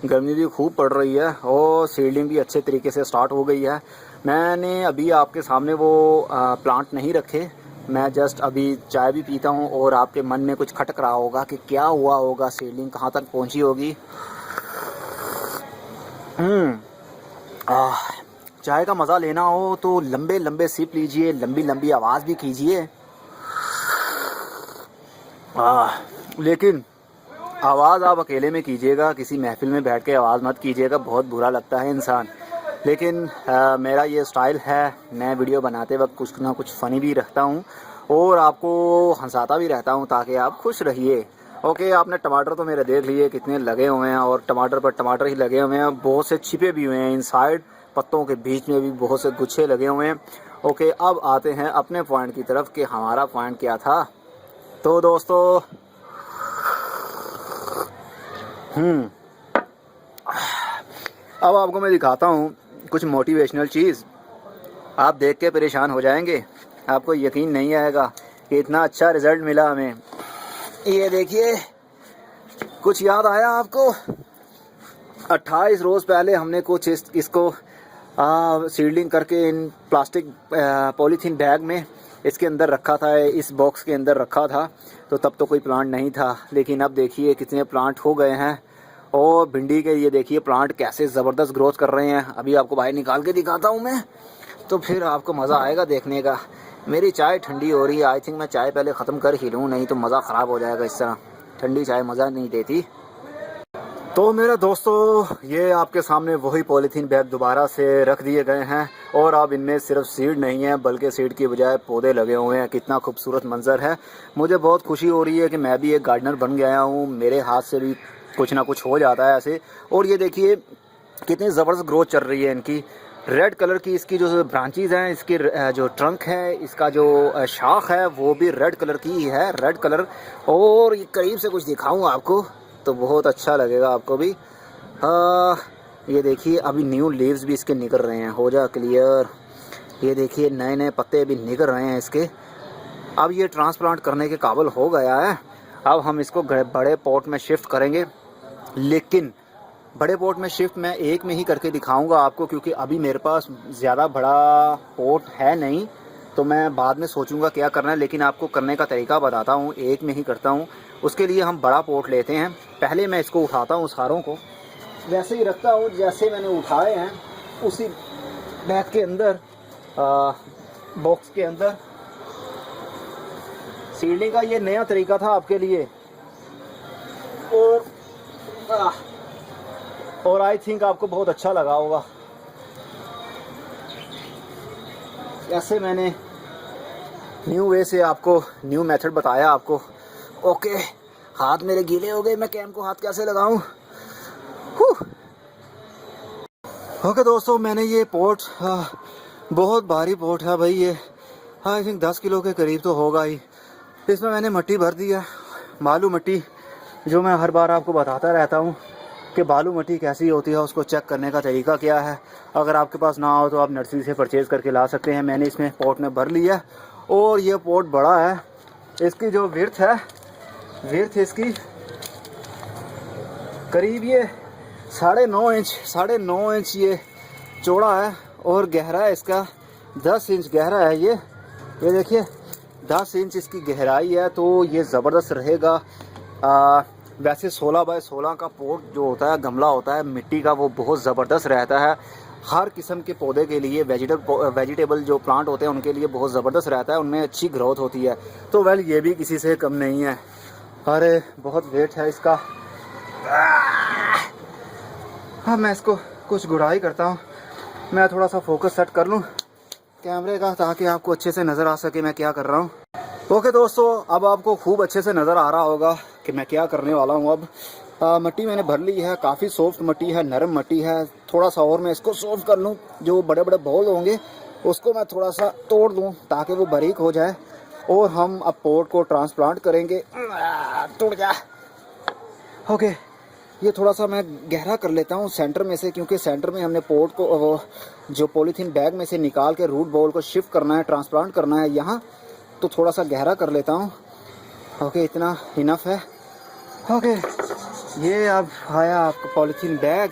[SPEAKER 1] गर्मी भी खूब पड़ रही है और सीडलिंग भी अच्छे तरीके से स्टार्ट हो गई है। मैंने अभी आपके सामने वो प्लांट नहीं रखे, मैं जस्ट अभी चाय भी पीता हूँ और आपके मन में कुछ खटक रहा होगा कि क्या हुआ होगा, सीडलिंग कहाँ तक पहुँची होगी। चाय का मज़ा लेना हो तो लंबे सिप लीजिए, लंबी आवाज़ भी कीजिए। लेकिन आवाज़ आप अकेले में कीजिएगा, किसी महफिल में बैठ के आवाज़ मत कीजिएगा, बहुत बुरा लगता है इंसान। लेकिन मेरा ये स्टाइल है, मैं वीडियो बनाते वक्त कुछ ना कुछ फ़नी भी रखता हूँ और आपको हंसाता भी रहता हूँ ताकि आप खुश रहिए। ओके, आपने टमाटर तो मेरे देख लिए कितने लगे हुए हैं और टमाटर पर टमाटर ही लगे हुए हैं, बहुत से छिपे भी हुए हैं इनसाइड, पत्तों के बीच में भी बहुत से गुच्छे लगे हुए हैं। ओके, अब आते हैं अपने पॉइंट की तरफ कि हमारा पॉइंट क्या था। तो दोस्तों अब आपको मैं दिखाता हूँ कुछ मोटिवेशनल चीज़, आप देख के परेशान हो जाएंगे, आपको यकीन नहीं आएगा कि इतना अच्छा रिज़ल्ट मिला हमें। ये देखिए कुछ याद आया आपको? 28 रोज़ पहले हमने कुछ इसको सीडलिंग करके इन प्लास्टिक पॉलीथीन बैग में इसके अंदर रखा था, इस बॉक्स के अंदर रखा था। तो तब तो कोई प्लांट नहीं था, लेकिन अब देखिए कितने प्लांट हो गए हैं। और भिंडी के ये देखिए प्लांट कैसे ज़बरदस्त ग्रोथ कर रहे हैं। अभी आपको बाहर निकाल के दिखाता हूँ मैं, तो फिर आपको मज़ा आएगा देखने का। मेरी चाय ठंडी हो रही है, आई थिंक मैं चाय पहले ख़त्म कर ही लूँ, नहीं तो मज़ा ख़राब हो जाएगा। इस तरह ठंडी चाय मज़ा नहीं देती। तो मेरे दोस्तों, ये आपके सामने वही पॉलीथीन बैग दोबारा से रख दिए गए हैं और अब इनमें सिर्फ सीड नहीं है बल्कि सीड की बजाय पौधे लगे हुए हैं। कितना खूबसूरत मंजर है। मुझे बहुत खुशी हो रही है कि मैं भी एक गार्डनर बन गया हूँ। मेरे हाथ से भी कुछ ना कुछ हो जाता है ऐसे। और ये देखिए कितनी ज़बरदस्त ग्रोथ चल रही है इनकी। रेड कलर की इसकी जो ब्रांचेज हैं, इसकी जो ट्रंक है, इसका जो शाख है वो भी रेड कलर की ही है, रेड कलर। और ये करीब से कुछ दिखाऊँ आपको तो बहुत अच्छा लगेगा आपको भी। ये देखिए अभी न्यू लीव्स भी इसके निकल रहे हैं। हो जा क्लियर। ये देखिए नए नए पत्ते भी निकल रहे हैं इसके। अब ये ट्रांसप्लांट करने के काबिल हो गया है। अब हम इसको बड़े पॉट में शिफ्ट करेंगे, लेकिन बड़े पॉट में शिफ्ट मैं एक में ही करके दिखाऊंगा आपको, क्योंकि अभी मेरे पास ज़्यादा बड़ा पॉट है नहीं। तो मैं बाद में सोचूंगा क्या करना है, लेकिन आपको करने का तरीका बताता हूँ। एक में ही करता हूँ। उसके लिए हम बड़ा पॉट लेते हैं। पहले मैं इसको उठाता हूँ, सारों को वैसे ही रखता हूँ जैसे मैंने उठाए हैं, उसी बैग के अंदर, बॉक्स के अंदर। सीडलिंग का ये नया तरीका था आपके लिए, और आई थिंक आपको बहुत अच्छा लगा होगा। ऐसे मैंने न्यू वे से आपको न्यू मेथड बताया आपको। ओके, हाथ मेरे गीले हो गए, मैं कैम को हाथ कैसे लगाऊं? ओके दोस्तों, मैंने ये पोट, बहुत भारी पोट है भाई ये, आई थिंक 10 किलो के करीब तो होगा ही। इसमें मैंने मिट्टी भर दी है, बालू मिट्टी, जो मैं हर बार आपको बताता रहता हूँ कि बालू मिट्टी कैसी होती है, उसको चेक करने का तरीका क्या है। अगर आपके पास ना हो तो आप नर्सरी से परचेज़ करके ला सकते हैं। मैंने इसमें पोट में भर लिया और ये पोट बड़ा है। इसकी जो विड्थ है, विड्थ इसकी करीब ये 9.5 इंच ये चौड़ा है, और गहरा है इसका 10 इंच गहरा है। ये देखिए 10 इंच इसकी गहराई है। तो ये ज़बरदस्त रहेगा। वैसे 16 बाय 16 का पोट जो होता है, गमला होता है मिट्टी का, वो बहुत ज़बरदस्त रहता है। हर किस्म के पौधे के लिए, वेजिटेबल जो प्लांट होते हैं उनके लिए बहुत ज़बरदस्त रहता है, उनमें अच्छी ग्रोथ होती है। तो वेल ये भी किसी से कम नहीं है। अरे बहुत वेट है इसका। हाँ, मैं इसको कुछ गुड़ाई करता हूँ। मैं थोड़ा सा फोकस सेट कर लूँ कैमरे का, ताकि आपको अच्छे से नज़र आ सके मैं क्या कर रहा हूँ। ओके दोस्तों, अब आपको खूब अच्छे से नज़र आ रहा होगा कि मैं क्या करने वाला हूँ। अब मिट्टी मैंने भर ली है, काफ़ी सॉफ्ट मिट्टी है, नरम मिट्टी है। थोड़ा सा और मैं इसको सॉफ्ट कर लूँ। जो बड़े बड़े बॉल होंगे उसको मैं थोड़ा सा तोड़ दूँ ताकि वो बारीक हो जाए, और हम अब पोट को ट्रांसप्लांट करेंगे। टूट जा। ओके, ये थोड़ा सा मैं गहरा कर लेता हूँ सेंटर में से, क्योंकि सेंटर में हमने पोट को, वो जो पॉलीथीन बैग में से निकाल के रूट बॉल को शिफ्ट करना है, ट्रांसप्लांट करना है यहाँ। तो थोड़ा सा गहरा कर लेता हूँ। ओके, इतना इनफ है। ओके, ये अब आया आपका पॉलीथीन बैग।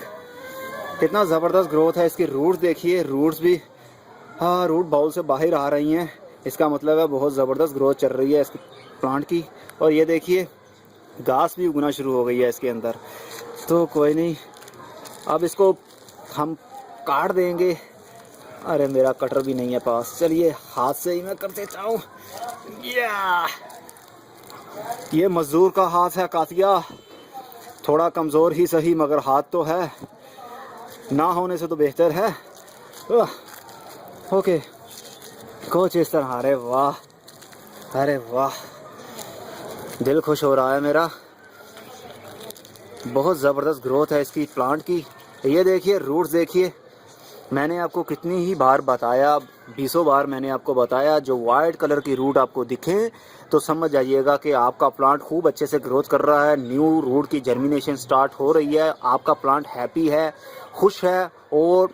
[SPEAKER 1] कितना ज़बरदस्त ग्रोथ है इसकी। रूट्स देखिए, रूट्स भी रूट बाउल से बाहर आ रही हैं। इसका मतलब है बहुत ज़बरदस्त ग्रोथ चल रही है इसकी प्लांट की। और ये देखिए घास भी उगना शुरू हो गई है इसके अंदर। तो कोई नहीं, अब इसको हम काट देंगे। अरे मेरा कटर भी नहीं है पास, चलिए हाथ से ही मैं कर देता हूँ। ये मज़दूर का हाथ है कातिया, थोड़ा कमज़ोर ही सही मगर हाथ तो है, ना होने से तो बेहतर है। ओके, कुछ इस तरह। अरे वाह, अरे वाह, दिल खुश हो रहा है मेरा। बहुत ज़बरदस्त ग्रोथ है इसकी प्लांट की। ये देखिए रूट्स देखिए। मैंने आपको कितनी ही बार बताया, 20 बार मैंने आपको बताया, जो वाइट कलर की रूट आपको दिखे तो समझ जाइएगा कि आपका प्लांट खूब अच्छे से ग्रोथ कर रहा है। न्यू रूट की जर्मिनेशन स्टार्ट हो रही है। आपका प्लांट हैप्पी है, खुश है, और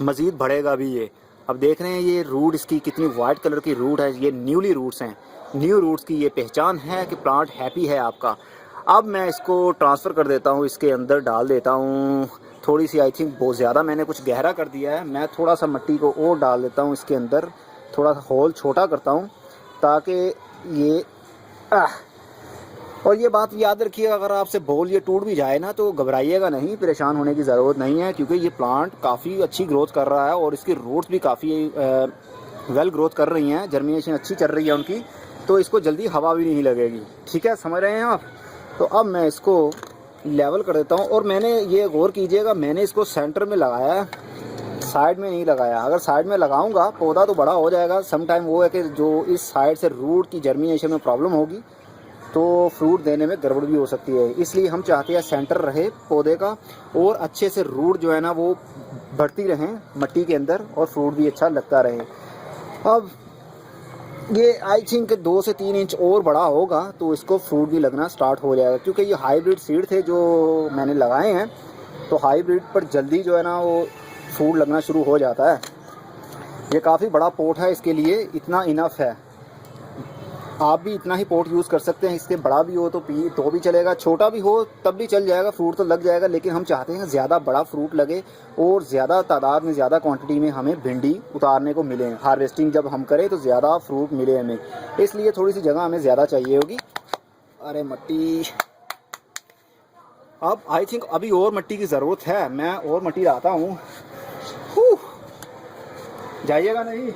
[SPEAKER 1] मज़ीद बढ़ेगा भी ये। अब देख रहे हैं ये रूट इसकी कितनी वाइट कलर की रूट है। ये न्यूली रूट्स हैं। न्यू रूट्स की ये पहचान है कि प्लांट हैप्पी है आपका। अब मैं इसको ट्रांसफ़र कर देता हूँ, इसके अंदर डाल देता हूँ थोड़ी सी, आई थिंक बहुत ज़्यादा मैंने कुछ गहरा कर दिया है। मैं थोड़ा सा मिट्टी को और डाल देता हूँ इसके अंदर, थोड़ा सा होल छोटा करता हूँ ताकि ये और ये बात याद रखिएगा, अगर आपसे बोल ये टूट भी जाए ना तो घबराइएगा नहीं, परेशान होने की ज़रूरत नहीं है, क्योंकि ये प्लांट काफ़ी अच्छी ग्रोथ कर रहा है और इसकी रूट्स भी काफ़ी वेल ग्रोथ कर रही हैं, जर्मिनेशन अच्छी चल रही है उनकी, तो इसको जल्दी हवा भी नहीं लगेगी। ठीक है, समझ रहे हैं आप। तो अब मैं इसको लेवल कर देता हूँ। और मैंने ये गौर कीजिएगा, मैंने इसको सेंटर में लगाया है, साइड में नहीं लगाया। अगर साइड में लगाऊंगा पौधा तो बड़ा हो जाएगा। सम टाइम वो है कि जो इस साइड से रूट की जर्मिनेशन में प्रॉब्लम होगी तो फ्रूट देने में गड़बड़ भी हो सकती है। इसलिए हम चाहते हैं सेंटर रहे पौधे का और अच्छे से रूट जो है ना वो बढ़ती रहें मिट्टी के अंदर और फ्रूट भी अच्छा लगता रहे। अब ये आई थिंक 2 से 3 इंच और बड़ा होगा तो इसको फ्रूट भी लगना स्टार्ट हो जाएगा, क्योंकि ये हाइब्रिड सीड थे जो मैंने लगाए हैं, तो हाइब्रिड पर जल्दी जो है ना वो फ्रूट लगना शुरू हो जाता है। ये काफ़ी बड़ा पोट है, इसके लिए इतना इनफ है। आप भी इतना ही पोट यूज़ कर सकते हैं, इससे बड़ा भी हो तो भी चलेगा, छोटा भी हो तब भी चल जाएगा, फ्रूट तो लग जाएगा। लेकिन हम चाहते हैं ज़्यादा बड़ा फ्रूट लगे और ज़्यादा तादाद में, ज़्यादा क्वांटिटी में हमें भिंडी उतारने को मिले। हार्वेस्टिंग जब हम करें तो ज़्यादा फ्रूट मिले हमें, इसलिए थोड़ी सी जगह हमें ज़्यादा चाहिए होगी। अरे मिट्टी, अब आई थिंक अभी और मिट्टी की ज़रूरत है, मैं और मिट्टी लाता हूँ। जाइएगा नहीं,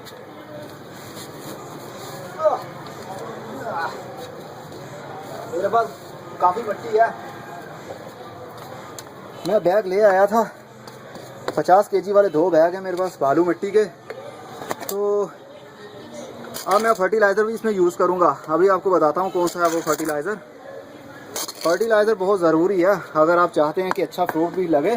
[SPEAKER 1] मेरे पास काफ़ी मिट्टी है। मैं बैग ले आया था, 50 केजी वाले 2 बैग हैं मेरे पास बालू मिट्टी के। तो अब मैं फर्टिलाइज़र भी इसमें यूज़ करूँगा। अभी आपको बताता हूँ कौन सा है वो फर्टिलाइज़र। फर्टिलाइज़र बहुत ज़रूरी है, अगर आप चाहते हैं कि अच्छा फ्रूट भी लगे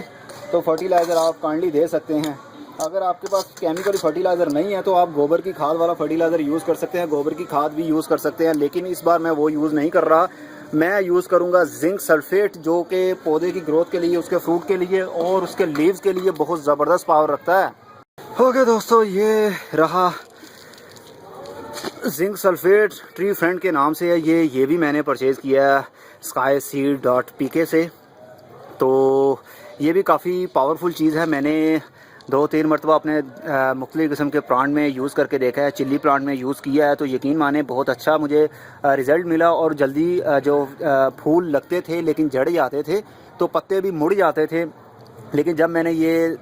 [SPEAKER 1] तो फर्टिलाइज़र आप काइंडली दे सकते हैं। अगर आपके पास केमिकल फर्टिलाइज़र नहीं है तो आप गोबर की खाद वाला फर्टिलाइज़र यूज़ कर सकते हैं, गोबर की खाद भी यूज़ कर सकते हैं। लेकिन इस बार मैं वो यूज़ नहीं कर रहा, मैं यूज़ करूँगा जिंक सल्फेट, जो कि पौधे की ग्रोथ के लिए, उसके फ्रूट के लिए और उसके लीव्स के लिए बहुत ज़बरदस्त पावर रखता है। ओके दोस्तों, ये रहा जिंक सल्फेट, ट्री फ्रेंड के नाम से है ये भी मैंने परचेज़ किया है skyseed.pk से। तो ये भी काफ़ी पावरफुल चीज़ है। मैंने 2-3 मरतबा अपने मुख्तलिफ़ किस्म के प्लांट में यूज़ करके देखा है, चिल्ली प्लांट में यूज़ किया है, तो यकीन माने बहुत अच्छा मुझे रिज़ल्ट मिला। और जल्दी जो फूल लगते थे लेकिन जड़ जाते थे तो पत्ते भी मुड़ जाते थे। लेकिन जब मैंने ये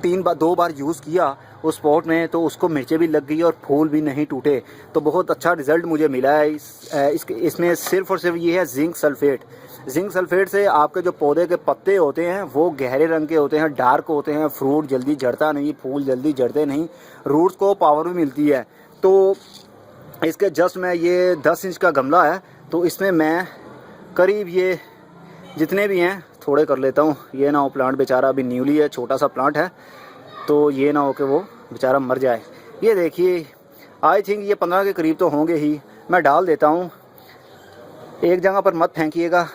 [SPEAKER 1] 2 बार यूज़ किया उस पॉट में तो उसको मिर्चें भी लग गई और फूल भी नहीं टूटे, तो बहुत अच्छा रिज़ल्ट मुझे मिला है। इसमें सिर्फ़ और सिर्फ ये है जिंक सल्फेट। जिंक सल्फेट से आपके जो पौधे के पत्ते होते हैं वो गहरे रंग के होते हैं, डार्क होते हैं, फ्रूट जल्दी झड़ता नहीं, फूल जल्दी झड़ते नहीं, रूट्स को पावर भी मिलती है। तो इसके जस्ट मैं ये 10 इंच का गमला है तो इसमें मैं करीब ये जितने भी हैं थोड़े कर लेता हूँ। ये ना हो प्लांट बेचारा अभी न्यूली है, छोटा सा प्लांट है, तो ये ना हो कि वो बेचारा मर जाए। ये देखिए, आई थिंक ये 15 के करीब तो होंगे ही। मैं डाल देता हूँ, एक जगह पर मत फेंकिएगा,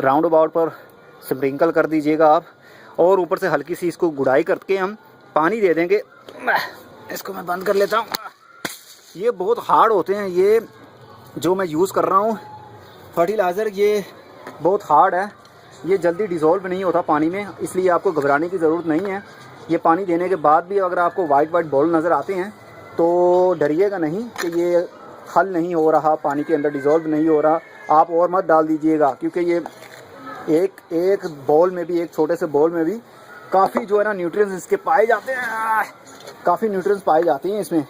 [SPEAKER 1] राउंड अबाउट पर स्प्रिंकल कर दीजिएगा आप, और ऊपर से हल्की सी इसको गुड़ाई करके हम पानी दे देंगे। इसको मैं बंद कर लेता हूँ। ये बहुत हार्ड होते हैं, ये जो मैं यूज़ कर रहा हूँ फर्टिलाइज़र, ये बहुत हार्ड है, ये जल्दी डिज़ोल्व नहीं होता पानी में, इसलिए आपको घबराने की ज़रूरत नहीं है। ये पानी देने के बाद भी अगर आपको वाइट बॉल नज़र आते हैं तो डरिएगा नहीं कि ये हल नहीं हो रहा, पानी के अंदर डिज़ोल्व नहीं हो रहा। आप और मत डाल दीजिएगा, क्योंकि ये एक बॉल में भी, एक छोटे से बॉल में भी काफ़ी जो है ना न्यूट्रिएंट्स इसके पाए जाते हैं, काफ़ी न्यूट्रिएंट्स पाए जाते हैं इसमें।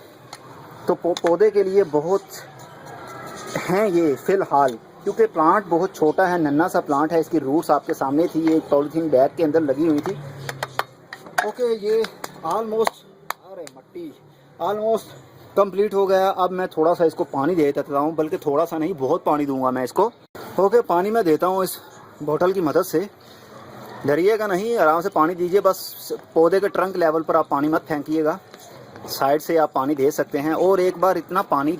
[SPEAKER 1] तो पौधे के लिए बहुत हैं ये फ़िलहाल, क्योंकि प्लांट बहुत छोटा है, नन्हा सा प्लांट है। इसकी रूट्स आपके सामने थी, ये एक पॉलीथीन बैग के अंदर लगी हुई थी। ओके, ये ऑलमोस्ट कंप्लीट हो गया। अब मैं थोड़ा सा इसको पानी दे देता हूँ, बल्कि थोड़ा सा नहीं, बहुत पानी दूंगा मैं इसको। ओके, पानी मैं देता हूँ इस बोतल की मदद से। डरिएगा नहीं, आराम से पानी दीजिए, बस पौधे के ट्रंक लेवल पर आप पानी मत फेंकिएगा, साइड से आप पानी दे सकते हैं। और एक बार इतना पानी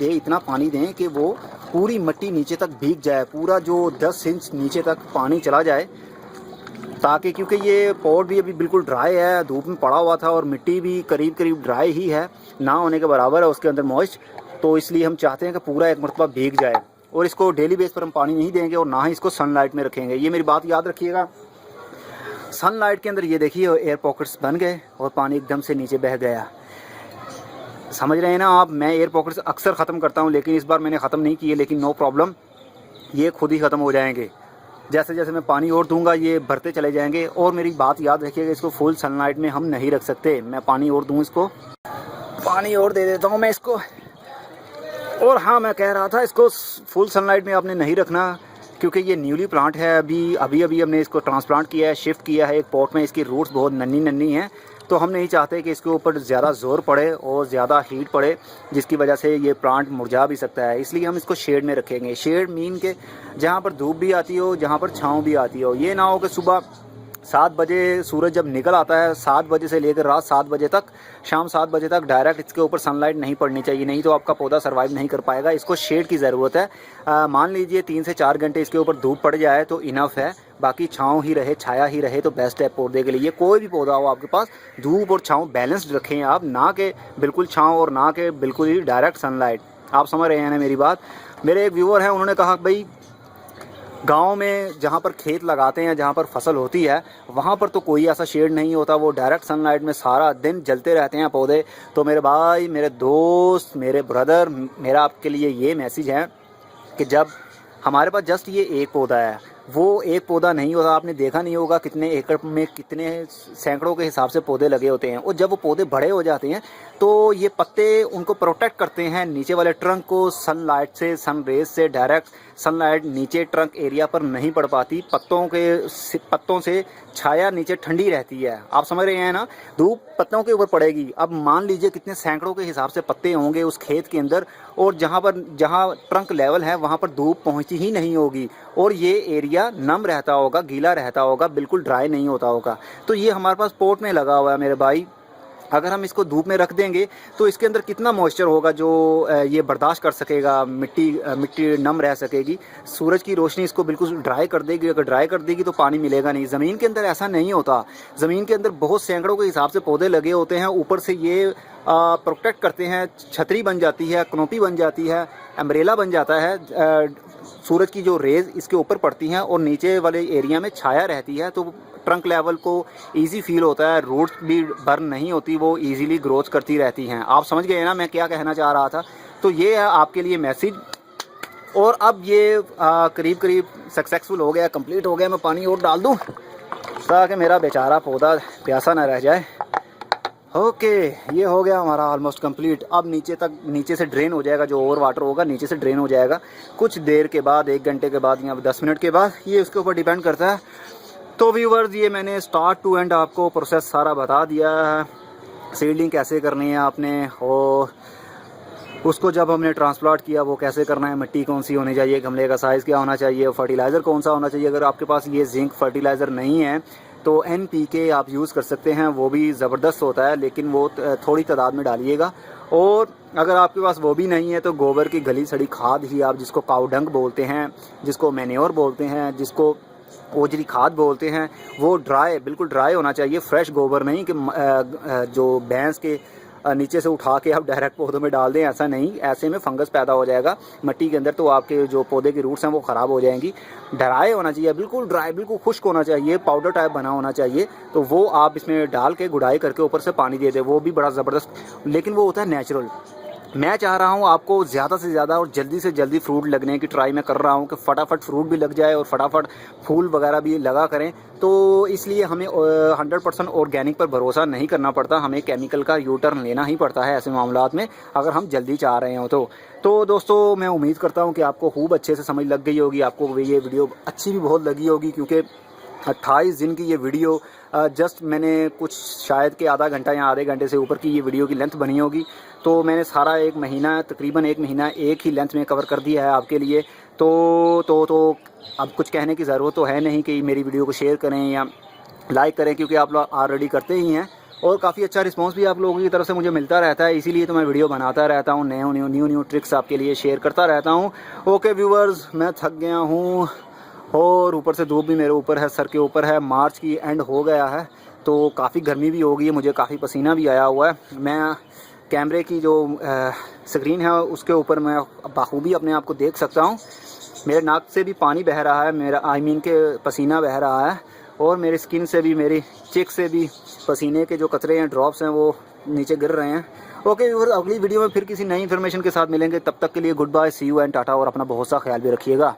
[SPEAKER 1] दें कि वो पूरी मिट्टी नीचे तक भीग जाए, पूरा जो 10 इंच नीचे तक पानी चला जाए, ताकि, क्योंकि ये पॉट भी अभी बिल्कुल ड्राई है, धूप में पड़ा हुआ था और मिट्टी भी करीब ड्राई ही है, ना होने के बराबर है उसके अंदर मॉइस्ट, तो इसलिए हम चाहते हैं कि पूरा एक मरतबा भीग जाए। और इसको डेली बेस पर हम पानी नहीं देंगे और ना ही इसको सनलाइट में रखेंगे। ये मेरी बात याद रखिएगा। सनलाइट के अंदर ये देखिए एयर पॉकेट्स बन गए और पानी एकदम से नीचे बह गया। समझ रहे हैं ना आप। मैं एयर पॉकेट्स अक्सर ख़त्म करता हूँ, लेकिन इस बार मैंने ख़त्म नहीं किए, लेकिन नो प्रॉब्लम, ये खुद ही ख़त्म हो जाएंगे। जैसे जैसे मैं पानी और दूंगा ये भरते चले जाएंगे। और मेरी बात याद रखिएगा, इसको फुल सनलाइट में हम नहीं रख सकते। मैं पानी और दूँ, इसको पानी और दे देता हूँ मैं इसको। और हाँ, मैं कह रहा था इसको फुल सनलाइट में आपने नहीं रखना, क्योंकि ये न्यूली प्लांट है। अभी हमने इसको ट्रांसप्लांट किया है, शिफ्ट किया है एक पॉट में। इसकी रूट्स बहुत नन्ही नन्ही हैं, तो हम नहीं चाहते कि इसके ऊपर ज़्यादा ज़ोर पड़े और ज़्यादा हीट पड़े, जिसकी वजह से ये प्लांट मुरझा भी सकता है। इसलिए हम इसको शेड में रखेंगे। शेड मीन के जहाँ पर धूप भी आती हो, जहाँ पर छाँव भी आती हो। ये ना हो कि सुबह 7 बजे सूरज जब निकल आता है, 7 बजे से लेकर रात 7 बजे तक, शाम 7 बजे तक डायरेक्ट इसके ऊपर सनलाइट नहीं पड़नी चाहिए, नहीं तो आपका पौधा सर्वाइव नहीं कर पाएगा। इसको शेड की ज़रूरत है। मान लीजिए 3 से 4 घंटे इसके ऊपर धूप पड़ जाए तो इनफ है। बाकी छाँव ही रहे, छाया ही रहे तो बेस्ट है पौधे के लिए। कोई भी पौधा हो आपके पास, धूप और छाँव बैलेंस्ड रखें आप, ना कि बिल्कुल छाँव और ना कि बिल्कुल ही डायरेक्ट सनलाइट। आप समझ रहे हैं ना मेरी बात। मेरे एक व्यूअर हैं, उन्होंने कहा भाई गांव में जहाँ पर खेत लगाते हैं, जहाँ पर फसल होती है, वहाँ पर तो कोई ऐसा शेड नहीं होता, वो डायरेक्ट सनलाइट में सारा दिन जलते रहते हैं पौधे। तो मेरे भाई, मेरे दोस्त, मेरे ब्रदर, मेरा आपके लिए ये मैसेज है कि जब हमारे पास जस्ट ये एक पौधा है, वो एक पौधा नहीं होता। आपने देखा नहीं होगा कितने एकड़ में कितने सैकड़ों के हिसाब से पौधे लगे होते हैं। और जब वो पौधे बड़े हो जाते हैं तो ये पत्ते उनको प्रोटेक्ट करते हैं, नीचे वाले ट्रंक को सनलाइट से, सन रेज से। डायरेक्ट सनलाइट नीचे ट्रंक एरिया पर नहीं पड़ पाती, पत्तों से छाया नीचे ठंडी रहती है। आप समझ रहे हैं ना। धूप पत्तों के ऊपर पड़ेगी। अब मान लीजिए कितने सैकड़ों के हिसाब से पत्ते होंगे उस खेत के अंदर, और जहाँ ट्रंक लेवल है वहाँ पर धूप पहुँचती ही नहीं होगी, और ये एरिया नम रहता होगा, गीला रहता होगा, बिल्कुल ड्राई नहीं होता होगा। तो ये हमारे पास पोट में लगा हुआ है मेरे भाई। अगर हम इसको धूप में रख देंगे तो इसके अंदर कितना मॉइस्चर होगा जो ये बर्दाश्त कर सकेगा, मिट्टी नम रह सकेगी। सूरज की रोशनी इसको बिल्कुल ड्राई कर देगी। अगर ड्राई कर देगी तो पानी मिलेगा नहीं। ज़मीन के अंदर ऐसा नहीं होता। ज़मीन के अंदर बहुत सैकड़ों के हिसाब से पौधे लगे होते हैं, ऊपर से ये प्रोटेक्ट करते हैं। छतरी बन जाती है, कनोपी बन जाती है, अम्ब्रेला बन जाता है। सूरज की जो रेज इसके ऊपर पड़ती हैं और नीचे वाले एरिया में छाया रहती है, तो ट्रंक लेवल को इजी फील होता है। रूट्स भी बर्न नहीं होती, वो इजीली ग्रोथ करती रहती हैं। आप समझ गए ना मैं क्या कहना चाह रहा था। तो ये है आपके लिए मैसेज। और अब ये करीब करीब सक्सेसफुल हो गया, कंप्लीट हो गया। मैं पानी और डाल दूं ताकि मेरा बेचारा पौधा प्यासा ना रह जाए। ओके, ये हो गया हमारा ऑलमोस्ट कंप्लीट। अब नीचे से ड्रेन हो जाएगा, जो ओवर वाटर होगा नीचे से ड्रेन हो जाएगा कुछ देर के बाद, 1 घंटे के बाद या 10 मिनट के बाद, ये उसके ऊपर डिपेंड करता है। तो व्यूवर्स, ये मैंने स्टार्ट टू एंड आपको प्रोसेस सारा बता दिया है। सीडलिंग कैसे करनी है आपने, और उसको जब हमने ट्रांसप्लांट किया वो कैसे करना है, मिट्टी कौन सी होनी चाहिए, गमले का साइज़ क्या होना चाहिए, फर्टिलाइज़र कौन सा होना चाहिए। अगर आपके पास ये जिंक फर्टिलाइज़र नहीं है तो NPK आप यूज़ कर सकते हैं, वो भी ज़बरदस्त होता है, लेकिन वो थोड़ी तादाद में डालिएगा। और अगर आपके पास वो भी नहीं है तो गोबर की गली सड़ी खाद ही आप, जिसको काऊ डंग बोलते हैं, जिसको मैन्योर बोलते हैं, जिसको ओजरी खाद बोलते हैं, वो बिल्कुल ड्राई होना चाहिए। फ्रेश गोबर नहीं कि जो भैंस के नीचे से उठा के आप डायरेक्ट पौधों में डाल दें, ऐसा नहीं। ऐसे में फंगस पैदा हो जाएगा मिट्टी के अंदर, तो आपके जो पौधे की रूट्स हैं वो ख़राब हो जाएंगी। ड्राई होना चाहिए, बिल्कुल ड्राई, बिल्कुल खुश्क होना चाहिए, पाउडर टाइप बना होना चाहिए। तो वो आप इसमें डाल के गुड़ाई करके ऊपर से पानी दे दें, वो भी बड़ा ज़बरदस्त, लेकिन वो होता है नेचुरल। मैं चाह रहा हूँ आपको ज़्यादा से ज़्यादा और जल्दी से जल्दी फ्रूट लगने की ट्राई मैं कर रहा हूँ कि फटाफट फ्रूट भी लग जाए और फटाफट फूल वगैरह भी लगा करें। तो इसलिए हमें 100% ऑर्गेनिक पर भरोसा नहीं करना पड़ता, हमें केमिकल का यू टर्न लेना ही पड़ता है ऐसे मामलात में, अगर हम जल्दी चाह रहे हो तो दोस्तों, मैं उम्मीद करता हूँ कि आपको खूब अच्छे से समझ लग गई होगी। आपको ये वीडियो अच्छी भी बहुत लगी होगी, क्योंकि 28 दिन की ये वीडियो जस्ट मैंने कुछ शायद कि आधा घंटा या आधे घंटे से ऊपर की ये वीडियो की लेंथ बनी होगी। तो मैंने सारा तकरीबन एक महीना एक ही लेंथ में कवर कर दिया है आपके लिए। तो अब कुछ कहने की ज़रूरत तो है नहीं कि मेरी वीडियो को शेयर करें या लाइक करें, क्योंकि आप लोग ऑलरेडी करते ही हैं, और काफ़ी अच्छा रिस्पांस भी आप लोगों की तरफ से मुझे मिलता रहता है। इसीलिए तो मैं वीडियो बनाता रहता हूँ, न्यू ट्रिक्स आपके लिए शेयर करता रहता हूँ। ओके व्यूवर्स, मैं थक गया हूँ और ऊपर से धूप भी मेरे ऊपर है, सर के ऊपर है। मार्च की एंड हो गया है तो काफ़ी गर्मी भी हो गई है, मुझे काफ़ी पसीना भी आया हुआ है। मैं कैमरे की जो स्क्रीन है उसके ऊपर मैं बाखूबी अपने आप को देख सकता हूँ। मेरे नाक से भी पानी बह रहा है, मेरा के पसीना बह रहा है, और मेरी स्किन से भी, मेरी चिक से भी पसीने के जो कतरे हैं, ड्रॉप्स हैं, वो नीचे गिर रहे हैं। ओके, और अगली वीडियो में फिर किसी नई इन्फॉर्मेशन के साथ मिलेंगे। तब तक के लिए goodbye, see you and tata, और अपना बहुत सा ख्याल भी रखिएगा।